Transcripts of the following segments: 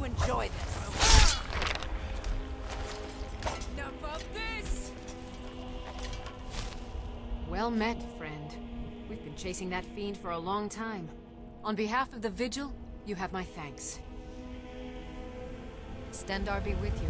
enjoy this. Enough of this! Well met, friend. We've been chasing that fiend for a long time. On behalf of the Vigil, you have my thanks. Stendar be with you.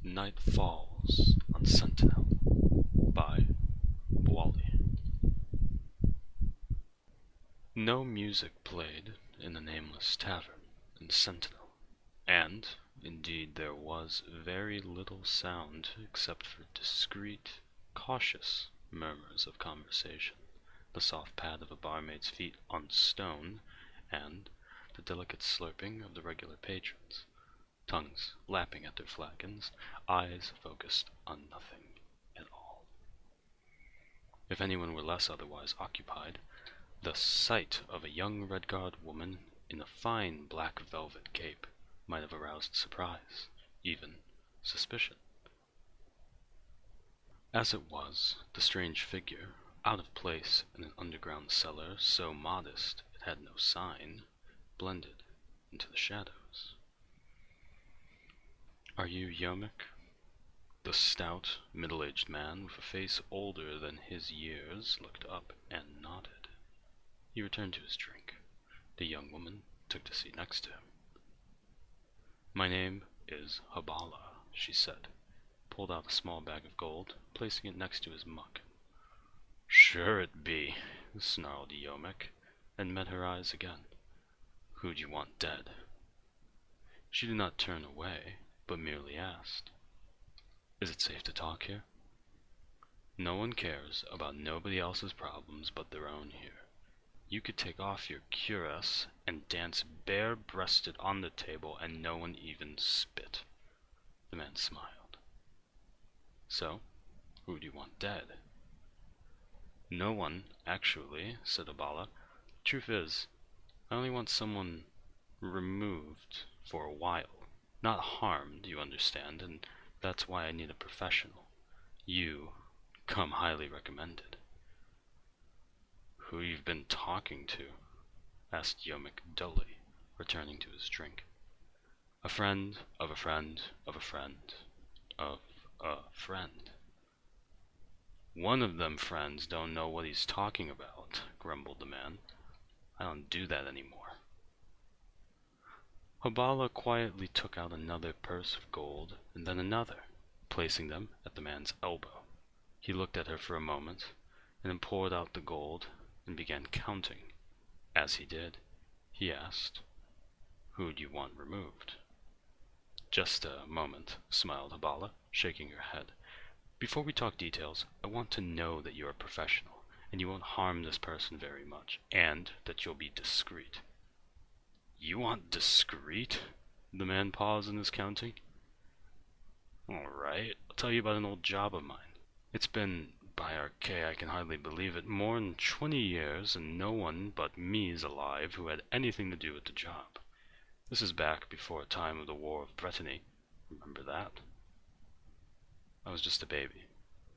Night Falls on Sentinel by Wally. No music played in the nameless tavern in Sentinel, and, indeed, there was very little sound except for discreet, cautious murmurs of conversation, the soft pad of a barmaid's feet on stone, and the delicate slurping of the regular patrons, tongues lapping at their flagons, eyes focused on nothing at all. If anyone were less otherwise occupied, the sight of a young red-garbed woman in a fine black velvet cape might have aroused surprise, even suspicion. As it was, the strange figure, out of place in an underground cellar so modest it had no sign, blended into the shadows. "Are you Yomic?" The stout, middle-aged man with a face older than his years looked up and nodded. He returned to his drink. The young woman took the seat next to him. "My name is Habala," she said, pulled out a small bag of gold, placing it next to his mug. "Sure it be," snarled Yomek, and met her eyes again. "Who'd you want dead?" She did not turn away, but merely asked, "Is it safe to talk here?" "No one cares about nobody else's problems but their own here. You could take off your cuirass and dance bare-breasted on the table and no one even spit." The man smiled. "So, who do you want dead?" "No one, actually," said Abala. "Truth is, I only want someone removed for a while. Not harmed, you understand, and that's why I need a professional. You come highly recommended." "Who you've been talking to?" asked Yomek dully, returning to his drink. "A friend of a friend of a friend of a friend." "One of them friends don't know what he's talking about," grumbled the man. "I don't do that anymore." Habala quietly took out another purse of gold and then another, placing them at the man's elbow. He looked at her for a moment, and then poured out the gold and began counting. As he did, he asked, "Who'd you want removed?" "Just a moment," smiled Habala, shaking her head. "Before we talk details, I want to know that you're a professional, and you won't harm this person very much, and that you'll be discreet." "You want discreet?" The man paused in his counting. "Alright, I'll tell you about an old job of mine. It's been, by archay, I can hardly believe it, more than 20 years, and no one but me's alive who had anything to do with the job. This is back before the time of the War of Brittany. Remember that?" "I was just a baby."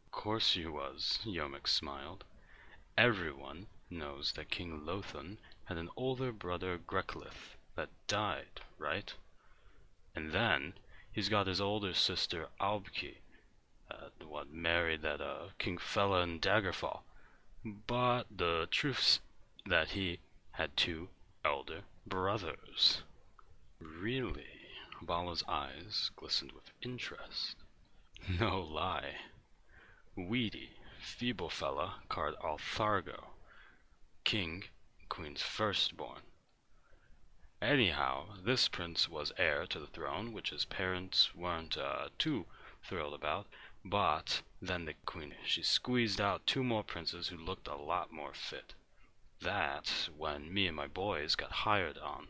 "Of course you was," Yomek smiled. "Everyone knows that King Lothon had an older brother Greclith that died, right? And then he's got his older sister Albki, what married that King Fella in Daggerfall. But the truth's that he had 2 elder brothers." "Really?" Bala's eyes glistened with interest. "No lie. Weedy, feeble fella called Althargo, king and queen's firstborn. Anyhow, this prince was heir to the throne, which his parents weren't too thrilled about, but then the queen, she squeezed out 2 more princes who looked a lot more fit. That's when me and my boys got hired on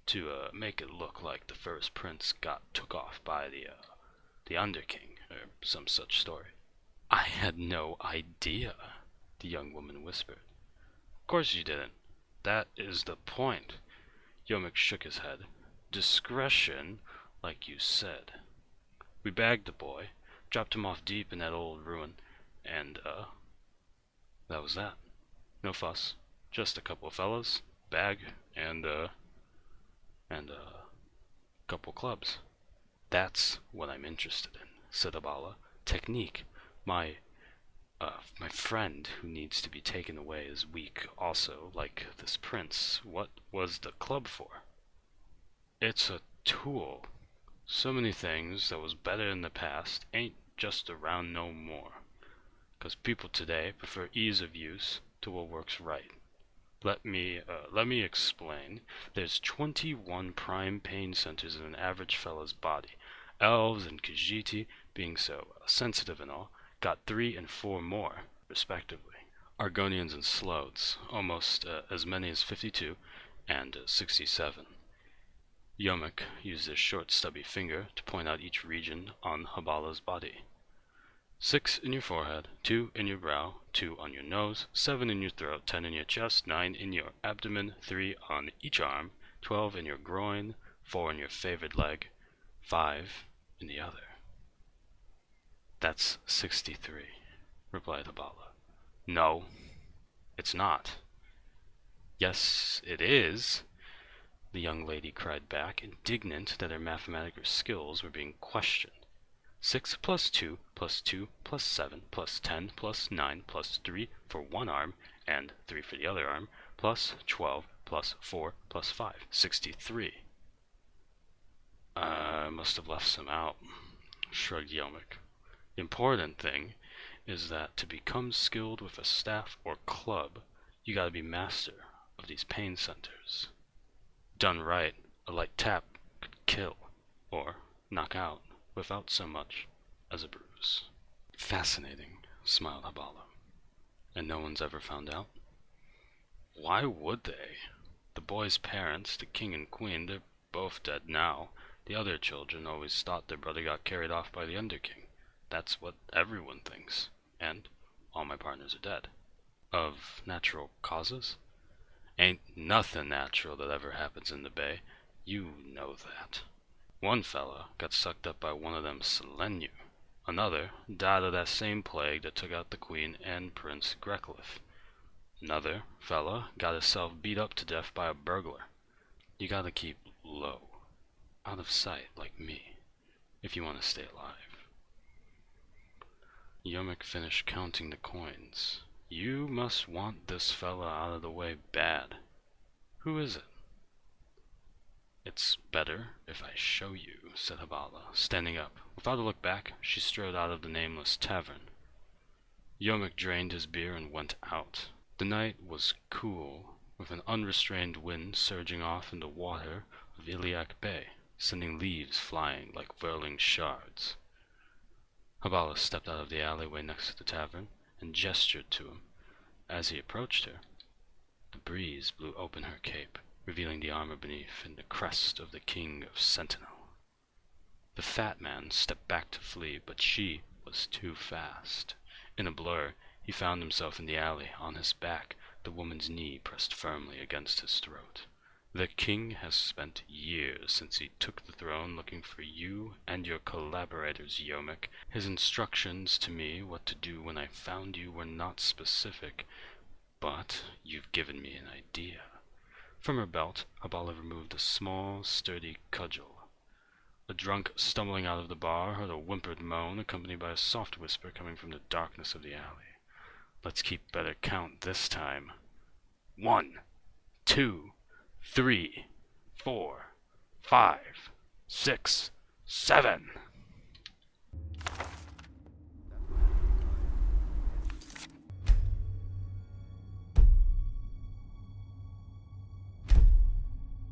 to make it look like the first prince got took off by the underking, or some such story." "I had no idea," the young woman whispered. "Of course you didn't. That is the point." Yomek shook his head. "Discretion, like you said. We bagged the boy, dropped him off deep in that old ruin, and, that was that. No fuss. Just a couple of fellas, bag, and a couple clubs." "That's what I'm interested in," said Abala. "Technique. My friend who needs to be taken away is weak also, like this prince. What was the club for?" "It's a tool. So many things that was better in the past ain't just around no more. 'Cause people today prefer ease of use to what works right. Let me explain. There's 21 prime pain centers in an average fella's body. Elves and Khajiit, being so sensitive and all, got 3 and 4 more, respectively. Argonians and Sloats, almost as many as 52 and 67. Yomek used his short stubby finger to point out each region on Habala's body. 6 in your forehead, 2 in your brow, 2 on your nose, 7 in your throat, 10 in your chest, 9 in your abdomen, 3 on each arm, 12 in your groin, 4 in your favored leg, 5 in the other." "That's 63, replied Habala. "No, it's not." "Yes, it is," the young lady cried back, indignant that her mathematical skills were being questioned. 6 plus 2 plus 2 plus 7 plus 10 plus 9 plus 3 for one arm and 3 for the other arm, plus 12 plus 4 plus 5. 63. I must have left some out, shrugged Yelmick. The important thing is that to become skilled with a staff or club, you gotta be master of these pain centers. Done right, a light tap could kill, or knock out, without so much as a bruise. Fascinating, smiled Habala. And no one's ever found out? Why would they? The boy's parents, the king and queen, they're both dead now. The other children always thought their brother got carried off by the Underking. That's what everyone thinks. And all my partners are dead. Of natural causes? Ain't nothing natural that ever happens in the bay. You know that. One fella got sucked up by one of them Selenu. Another died of that same plague that took out the queen and Prince Greclith. Another fella got himself beat up to death by a burglar. You gotta keep low, out of sight like me, if you want to stay alive. Yomek finished counting the coins. You must want this fella out of the way bad. Who is it? It's better if I show you, said Habala, standing up. Without a look back, she strode out of the nameless tavern. Yomek drained his beer and went out. The night was cool, with an unrestrained wind surging off in the water of Iliac Bay, sending leaves flying like whirling shards. Habala stepped out of the alleyway next to the tavern and gestured to him. As he approached her, the breeze blew open her cape, revealing the armor beneath and the crest of the King of Sentinel. The fat man stepped back to flee, but she was too fast. In a blur, he found himself in the alley, on his back, the woman's knee pressed firmly against his throat. The king has spent years since he took the throne looking for you and your collaborators, Yomek. His instructions to me what to do when I found you were not specific, but you've given me an idea. From her belt, Habala removed a small, sturdy cudgel. A drunk stumbling out of the bar heard a whimpered moan, accompanied by a soft whisper coming from the darkness of the alley. Let's keep better count this time. 1, 2, 3, 4, 5, 6, 7.